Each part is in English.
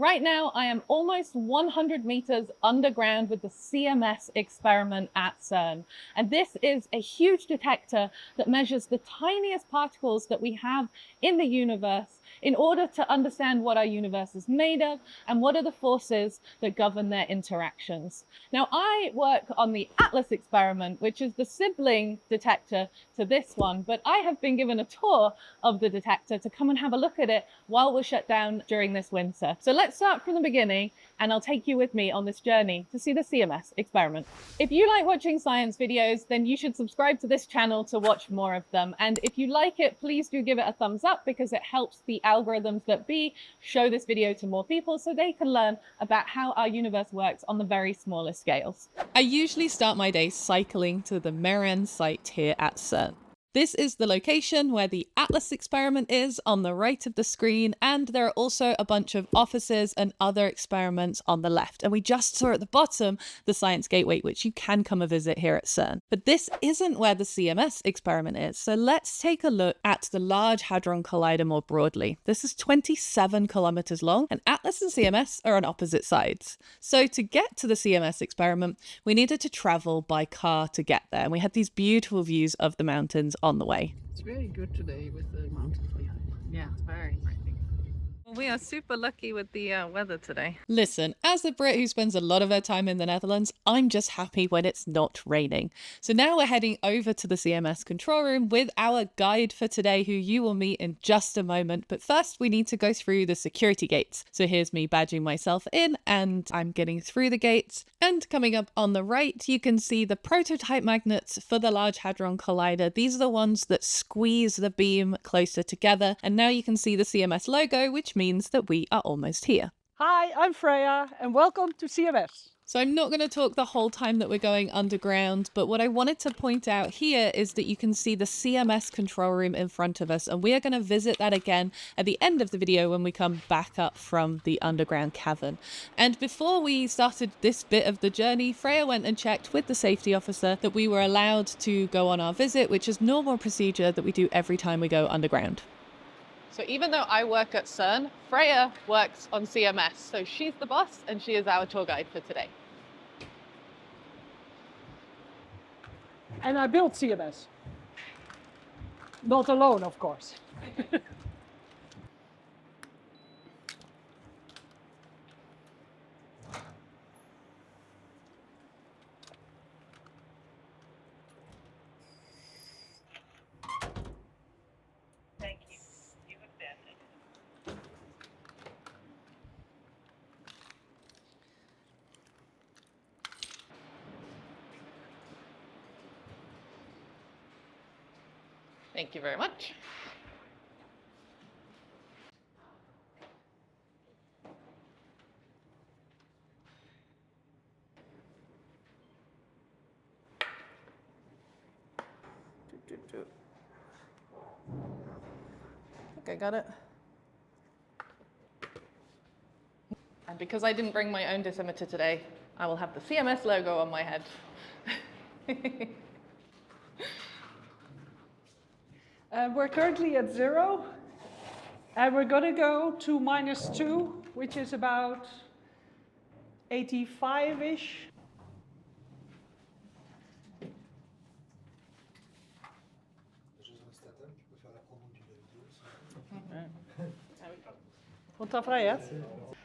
Right now, I am almost 100 meters underground with the CMS experiment at CERN. And this is a huge detector that measures the tiniest particles that we have in the universe in order to understand what our universe is made of and what are the forces that govern their interactions. Now, I work on the ATLAS experiment, which is the sibling detector to this one, but I have been given a tour of the detector to come and have a look at it while we're shut down during this winter. So let's start from the beginning, and I'll take you with me on this journey to see the CMS experiment. If you like watching science videos, then you should subscribe to this channel to watch more of them. And if you like it, please do give it a thumbs up because it helps the algorithms that show this video to more people so they can learn about how our universe works on the very smallest scales. I usually start my day cycling to the Meren site here at CERN. This is the location where the ATLAS experiment is on the right of the screen, and there are also a bunch of offices and other experiments on the left. And we just saw at the bottom the Science Gateway, which you can come and visit here at CERN. But this isn't where the CMS experiment is, so let's take a look at the Large Hadron Collider more broadly. This is 27 kilometers long, and ATLAS and CMS are on opposite sides. So to get to the CMS experiment, we needed to travel by car to get there, and we had these beautiful views of the mountains on the way. It's very good today with the mountains behind. Yeah, it's very pretty. Well, we are super lucky with the weather today. Listen, as a Brit who spends a lot of her time in the Netherlands, I'm just happy when it's not raining. So now we're heading over to the CMS Control Room with our guide for today, who you will meet in just a moment. But first, we need to go through the security gates. So here's me badging myself in, and I'm getting through the gates. And coming up on the right, you can see the prototype magnets for the Large Hadron Collider. These are the ones that squeeze the beam closer together. And now you can see the CMS logo, which means that we are almost here. Hi, I'm Freya and welcome to CMS. So I'm not going to talk the whole time that we're going underground, but what I wanted to point out here is that you can see the CMS control room in front of us, and we are going to visit that again at the end of the video when we come back up from the underground cavern. And before we started this bit of the journey, Freya went and checked with the safety officer that we were allowed to go on our visit, which is normal procedure that we do every time we go underground. So even though I work at CERN, Freya works on CMS. So she's the boss and she is our tour guide for today. And I built CMS. Not alone, of course. Thank you very much. Okay, got it. And because I didn't bring my own dosimeter today, I will have the CMS logo on my head. We're currently at 0, and we're going to go to -2, which is about 85-ish.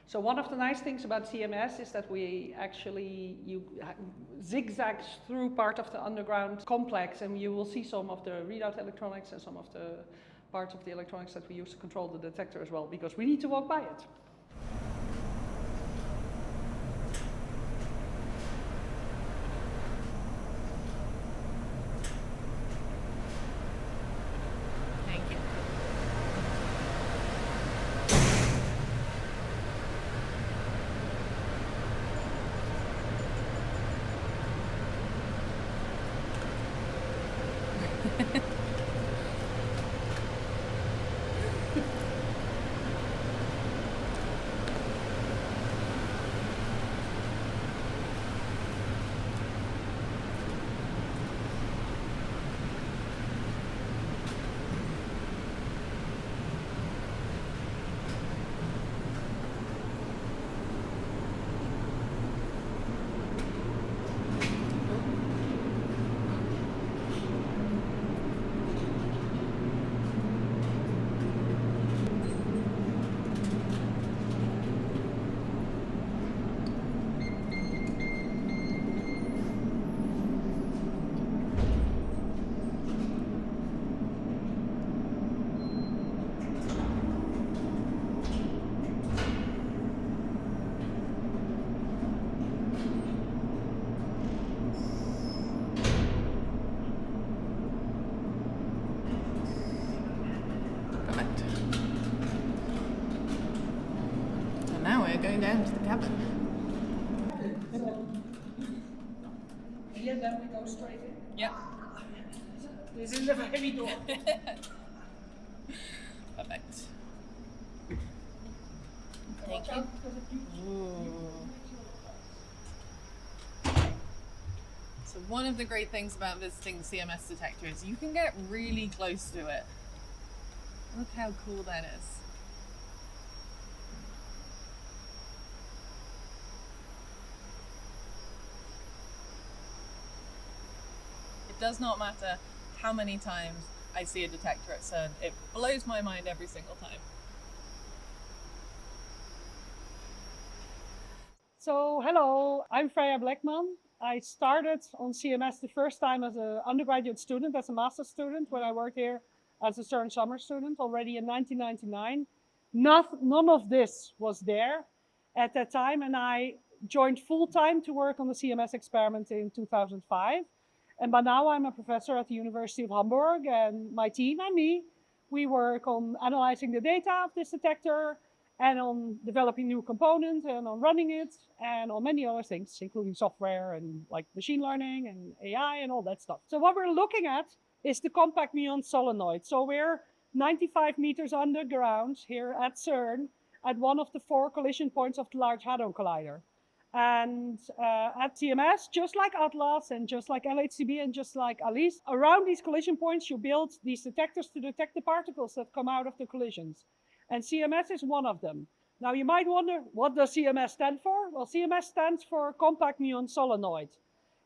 So one of the nice things about CMS is that we actually zigzag through part of the underground complex, and you will see some of the readout electronics and some of the parts of the electronics that we use to control the detector as well, because we need to walk by it. we're going down to the cavern. Here, then we go straight in. Yeah. This is a heavy door. Perfect. Thank you. Ooh. So one of the great things about visiting the CMS detector is you can get really close to it. Look how cool that is. It does not matter how many times I see a detector at CERN. It blows my mind every single time. So, hello, I'm Freya Blekman. I started on CMS the first time as an undergraduate student, as a master's student, when I worked here as a CERN summer student already in 1999. None of this was there at that time, and I joined full-time to work on the CMS experiment in 2005. And by now I'm a professor at the University of Hamburg, and my team and me, we work on analyzing the data of this detector and on developing new components and on running it and on many other things, including software and like machine learning and AI and all that stuff. So what we're looking at is the compact muon solenoid. So we're 95 meters underground here at CERN at one of the 4 collision points of the Large Hadron Collider. And at CMS, just like Atlas and just like LHCb and just like ALICE, around these collision points you build these detectors to detect the particles that come out of the collisions. And CMS is one of them. Now you might wonder, what does CMS stand for? Well, CMS stands for compact muon solenoid.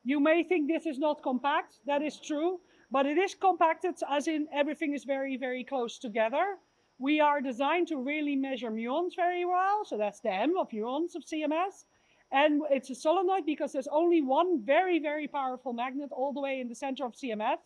You may think this is not compact, that is true, but it is compacted as in everything is very, very close together. We are designed to really measure muons very well, so that's the M of muons of CMS. And it's a solenoid because there's only one very, very powerful magnet all the way in the center of CMS,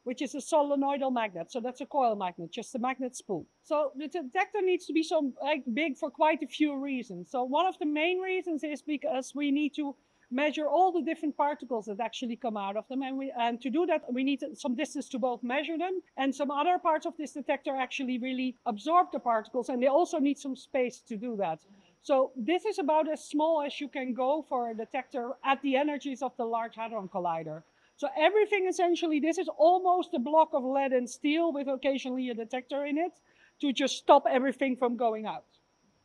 which is a solenoidal magnet. So that's a coil magnet, just a magnet spool. So the detector needs to be so big for quite a few reasons. So one of the main reasons is because we need to measure all the different particles that actually come out of them. And to do that, we need some distance to both measure them, and some other parts of this detector actually really absorb the particles, and they also need some space to do that. So this is about as small as you can go for a detector at the energies of the Large Hadron Collider. So everything essentially, this is almost a block of lead and steel with occasionally a detector in it to just stop everything from going out.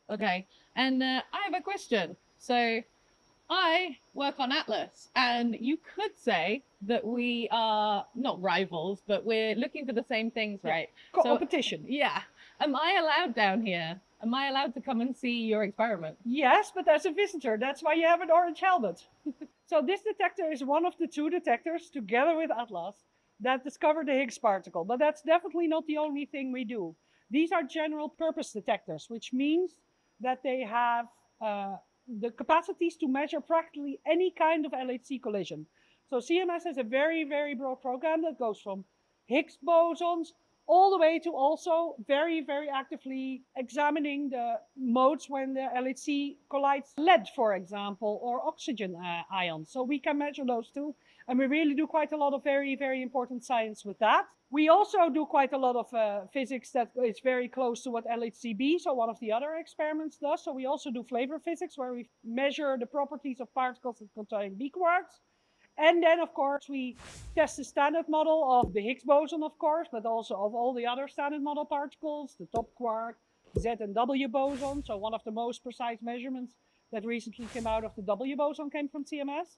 Okay, and I have a question. So I work on Atlas, and you could say that we are not rivals, but we're looking for the same things, right? Competition. So, yeah. Am I allowed down here? Am I allowed to come and see your experiment? Yes, but as a visitor. That's why you have an orange helmet. So this detector is one of the 2 detectors, together with Atlas, that discovered the Higgs particle. But that's definitely not the only thing we do. These are general purpose detectors, which means that they have the capacities to measure practically any kind of LHC collision. So CMS has a very, very broad program that goes from Higgs bosons all the way to also very, very actively examining the modes when the LHC collides lead, for example, or oxygen ions. So we can measure those too. And we really do quite a lot of very, very important science with that. We also do quite a lot of physics that is very close to what LHCb, so one of the other experiments, does. So we also do flavor physics, where we measure the properties of particles that contain B quarks. And then, of course, we test the standard model of the Higgs boson, of course, but also of all the other standard model particles, the top quark, Z and W boson. So one of the most precise measurements that recently came out of the W boson came from CMS.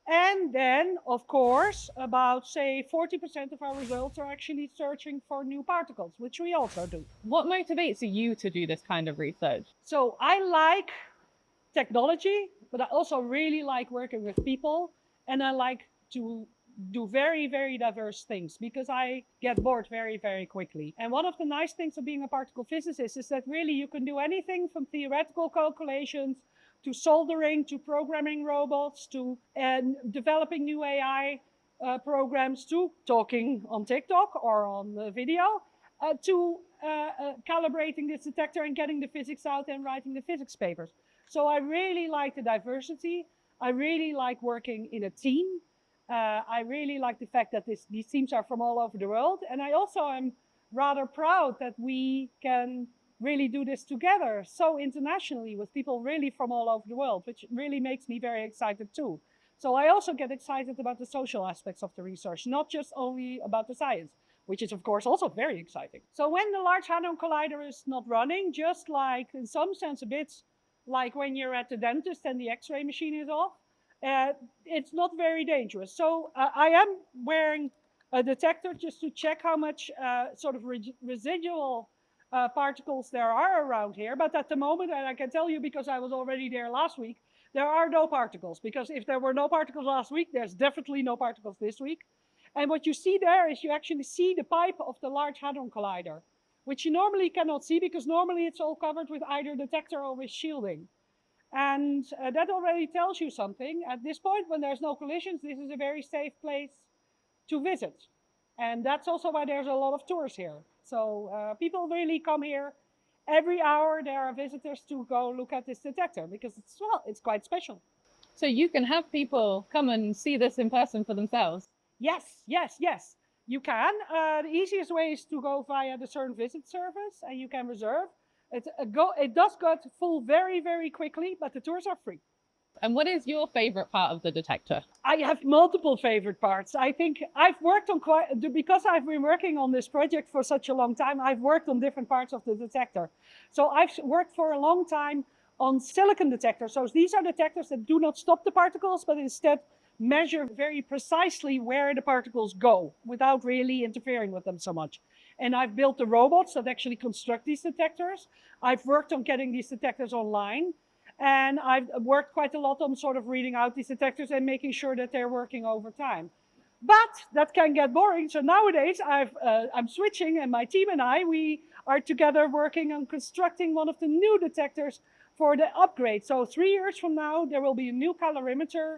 And then, of course, about, say, 40% of our results are actually searching for new particles, which we also do. What motivates you to do this kind of research? So I like technology, but I also really like working with people. And I like to do very, very diverse things because I get bored very, very quickly. And one of the nice things of being a particle physicist is that really you can do anything from theoretical calculations to soldering, to programming robots, to developing new AI programs, to talking on TikTok or on the video, to calibrating this detector and getting the physics out and writing the physics papers. So I really like the diversity. I really like working in a team. I really like the fact that these teams are from all over the world. And I also am rather proud that we can really do this together so internationally with people really from all over the world, which really makes me very excited too. So I also get excited about the social aspects of the research, not just only about the science, which is of course also very exciting. So when the Large Hadron Collider is not running, just like in some sense a bit like when you're at the dentist and the X-ray machine is off, it's not very dangerous. So I am wearing a detector just to check how much sort of residual particles there are around here. But at the moment, and I can tell you because I was already there last week, there are no particles. Because if there were no particles last week, there's definitely no particles this week. And what you see there is you actually see the pipe of the Large Hadron Collider, which you normally cannot see because normally it's all covered with either detector or with shielding. And that already tells you something. At this point, when there's no collisions, this is a very safe place to visit. And that's also why there's a lot of tours here. So people really come here. Every hour there are visitors to go look at this detector because it's, well, it's quite special. So you can have people come and see this in person for themselves? Yes, yes, yes. You can. The easiest way is to go via the CERN visit service and you can reserve. It does go full very, very quickly, but the tours are free. And what is your favorite part of the detector? I have multiple favorite parts. I think I've worked on because I've been working on this project for such a long time, I've worked on different parts of the detector. So I've worked for a long time on silicon detectors. So these are detectors that do not stop the particles, but instead measure very precisely where the particles go without really interfering with them so much. And I've built the robots that actually construct these detectors. I've worked on getting these detectors online. And I've worked quite a lot on sort of reading out these detectors and making sure that they're working over time. But that can get boring. So nowadays I'm switching, and my team and I, we are together working on constructing one of the new detectors for the upgrade. So 3 years from now, there will be a new calorimeter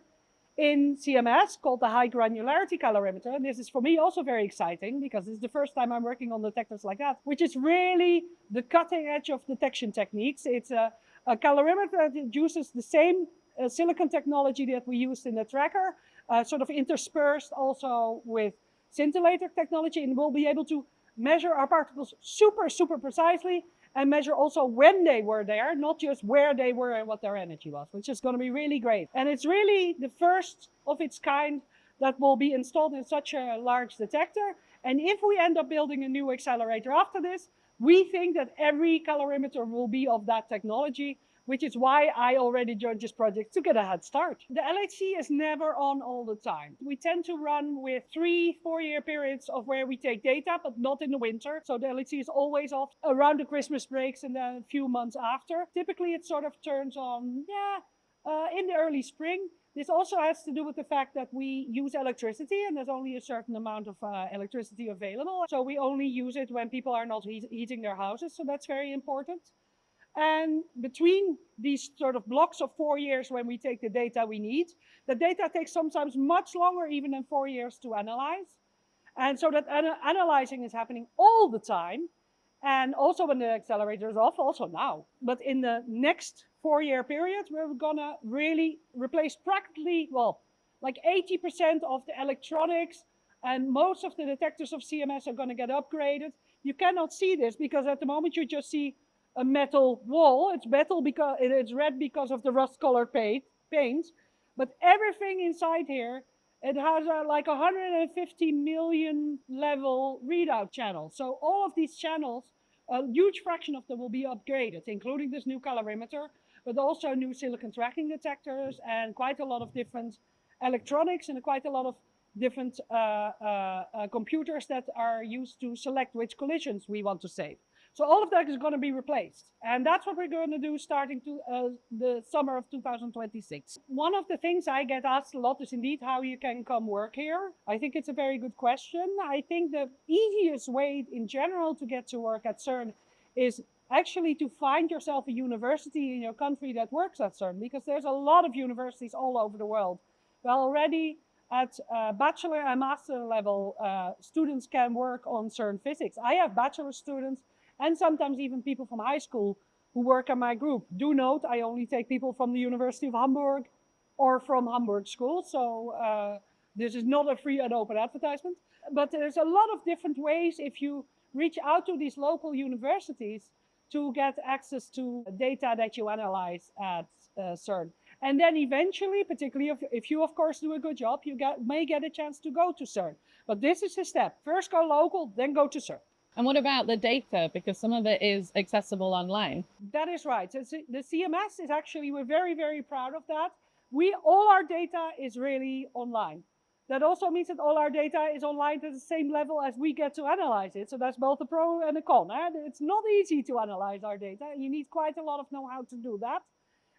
in CMS called the high granularity calorimeter. And this is for me also very exciting because this is the first time I'm working on detectors like that, which is really the cutting edge of detection techniques. It's a calorimeter that uses the same silicon technology that we used in the tracker, sort of interspersed also with scintillator technology, and we'll be able to measure our particles super, super precisely and measure also when they were there, not just where they were and what their energy was, which is going to be really great. And it's really the first of its kind that will be installed in such a large detector. And if we end up building a new accelerator after this, we think that every calorimeter will be of that technology, which is why I already joined this project to get a head start. The LHC is never on all the time. We tend to run with 3-4 year periods of where we take data, but not in the winter. So the LHC is always off around the Christmas breaks and then a few months after. Typically it sort of turns on, in the early spring. This also has to do with the fact that we use electricity and there's only a certain amount of electricity available. So we only use it when people are not heating their houses. So that's very important. And between these sort of blocks of 4 years when we take the data we need, the data takes sometimes much longer even than 4 years to analyze. And so that analyzing is happening all the time. And also when the accelerator is off, also now. But in the next 4 year period, we're gonna really replace practically, well, like 80% of the electronics, and most of the detectors of CMS are gonna get upgraded. You cannot see this because at the moment you just see a metal wall. It's metal because it's red because of the rust-colored paint. But everything inside here, it has like 150 million level readout channels. So all of these channels, a huge fraction of them will be upgraded, including this new calorimeter, but also new silicon tracking detectors and quite a lot of different electronics and quite a lot of different computers that are used to select which collisions we want to save. So all of that is going to be replaced. And that's what we're going to do starting the summer of 2026. One of the things I get asked a lot is indeed how you can come work here. I think it's a very good question. I think the easiest way in general to get to work at CERN is actually to find yourself a university in your country that works at CERN, because there's a lot of universities all over the world. Well, already at bachelor and master level, students can work on CERN physics. I have bachelor students and sometimes even people from high school who work in my group. Do note, I only take people from the University of Hamburg or from Hamburg School, so this is not a free and open advertisement. But there's a lot of different ways if you reach out to these local universities to get access to data that you analyze at CERN. And then eventually, particularly if you of course do a good job, you may get a chance to go to CERN. But this is a step. First go local, then go to CERN. And what about the data? Because some of it is accessible online. That is right. So the CMS is actually, we're very, very proud of that. All our data is really online. That also means that all our data is online to the same level as we get to analyze it. So that's both a pro and a con. It's not easy to analyze our data. You need quite a lot of know-how to do that.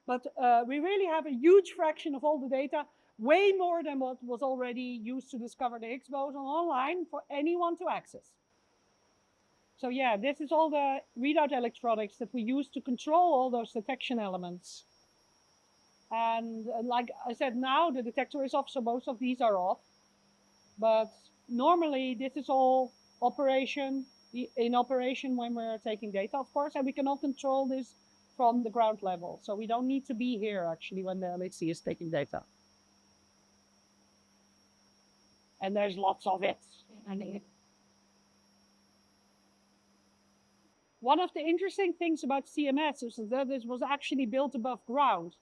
But we really have a huge fraction of all the data, way more than what was already used to discover the Higgs boson online for anyone to access. So yeah, this is all the readout electronics that we use to control all those detection elements. And like I said, now the detector is off, so most of these are off. But normally this is all in operation when we're taking data, of course, and we cannot control this from the ground level. So we don't need to be here actually when the LHC is taking data. And there's lots of it. One of the interesting things about CMS is that this was actually built above ground.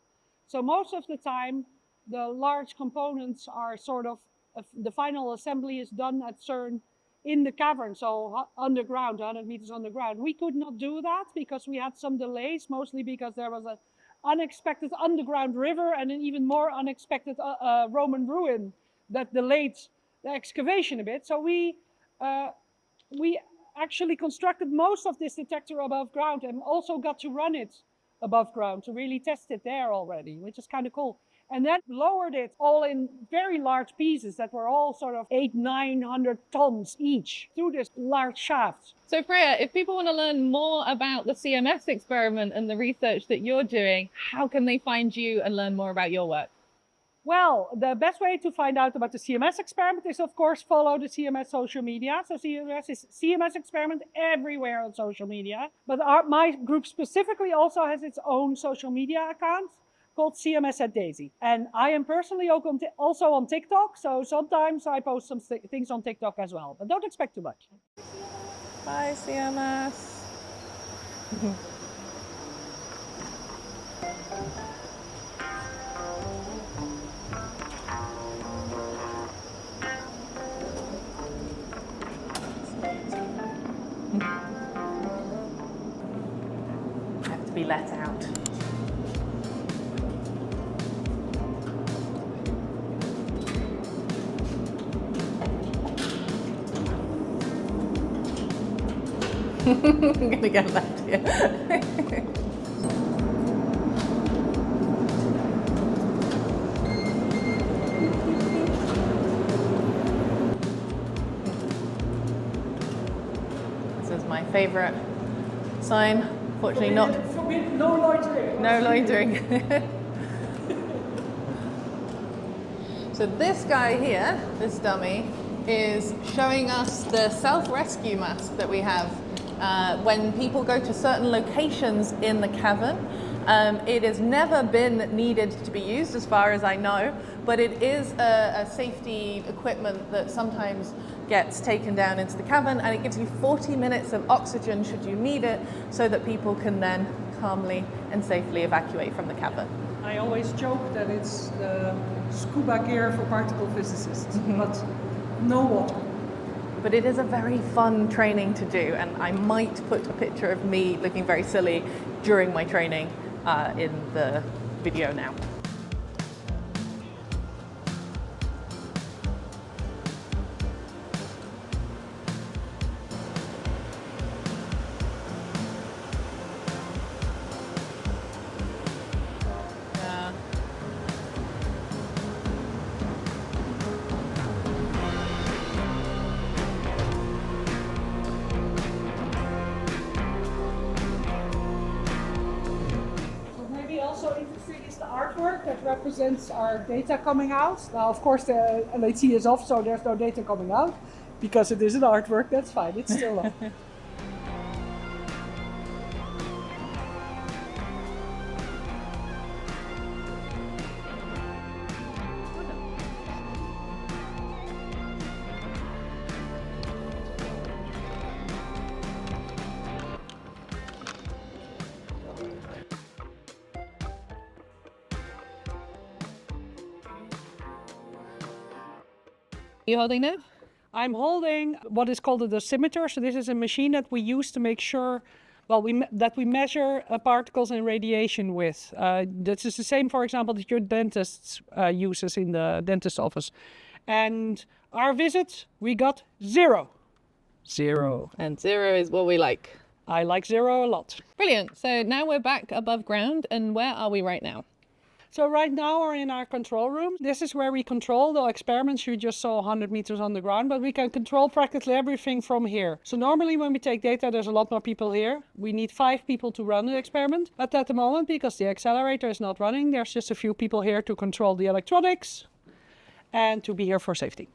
So most of the time, the large components are sort of, the final assembly is done at CERN in the cavern, so underground, 100 meters underground. We could not do that because we had some delays, mostly because there was an unexpected underground river and an even more unexpected Roman ruin that delayed the excavation a bit. So we actually constructed most of this detector above ground and also got to run it above ground to really test it there already, which is kind of cool. And then lowered it all in very large pieces that were all sort of 800-900 tons each through this large shaft. So Freya, if people want to learn more about the CMS experiment and the research that you're doing, how can they find you and learn more about your work? Well, the best way to find out about the CMS experiment is, of course, follow the CMS social media. So CMS is CMS Experiment everywhere on social media. But my group specifically also has its own social media account called CMS at Daisy. And I am personally also on TikTok. So sometimes I post some things on TikTok as well. But don't expect too much. Bye, CMS. Have to be let out. I'm gonna get left here. This is my favorite sign. Fortunately, not. No loitering. No loitering. So this guy here, this dummy, is showing us the self-rescue mask that we have when people go to certain locations in the cavern. It has never been needed to be used as far as I know, but it is a safety equipment that sometimes gets taken down into the cavern, and it gives you 40 minutes of oxygen should you need it, so that people can then calmly and safely evacuate from the cavern. I always joke that it's the scuba gear for particle physicists, but no water. But it is a very fun training to do, and I might put a picture of me looking very silly during my training in the video now. Artwork that represents our data coming out. Now, of course, the LHC is off, so there's no data coming out. Because it is an artwork, that's fine, it's still on. You holding now? I'm holding what is called a dosimeter. So this is a machine that we use to make sure, well, that we measure particles and radiation with. This is the same, for example, that your dentist uses in the dentist office. And our visit, we got 0. 0. And 0 is what we like. I like 0 a lot. Brilliant. So now we're back above ground, and where are we right now? So right now we're in our control room. This is where we control the experiments. You just saw 100 meters underground, but we can control practically everything from here. So normally when we take data, there's a lot more people here. We need 5 people to run the experiment. But at the moment, because the accelerator is not running, there's just a few people here to control the electronics and to be here for safety.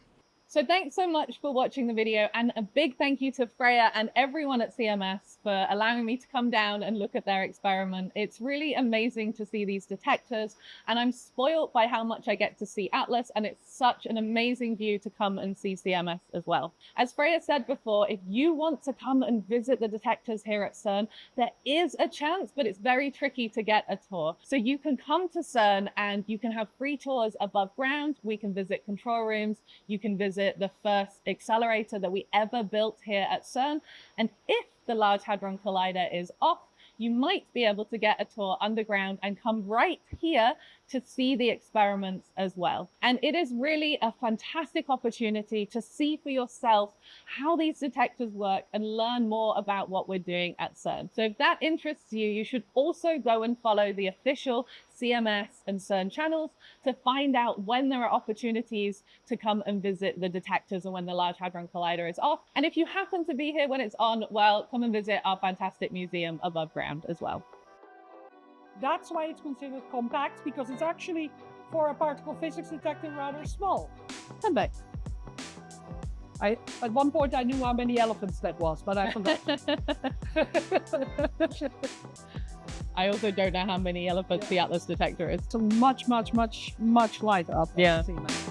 So thanks so much for watching the video, and a big thank you to Freya and everyone at CMS for allowing me to come down and look at their experiment. It's really amazing to see these detectors, and I'm spoiled by how much I get to see Atlas, and it's such an amazing view to come and see CMS as well. As Freya said before, if you want to come and visit the detectors here at CERN, there is a chance, but it's very tricky to get a tour. So you can come to CERN and you can have free tours above ground. We can visit control rooms. You can visit the first accelerator that we ever built here at CERN. And if the Large Hadron Collider is off, you might be able to get a tour underground and come right here to see the experiments as well. And it is really a fantastic opportunity to see for yourself how these detectors work and learn more about what we're doing at CERN. So if that interests you, you should also go and follow the official CMS and CERN channels to find out when there are opportunities to come and visit the detectors and when the Large Hadron Collider is off. And if you happen to be here when it's on, well, come and visit our fantastic museum above ground as well. That's why it's considered compact, because it's actually, for a particle physics detector, rather small. Come At one point I knew how many elephants that was, but I forgot. I also don't know how many elephants the Atlas detector is. It's a much lighter up. Yeah. CMS.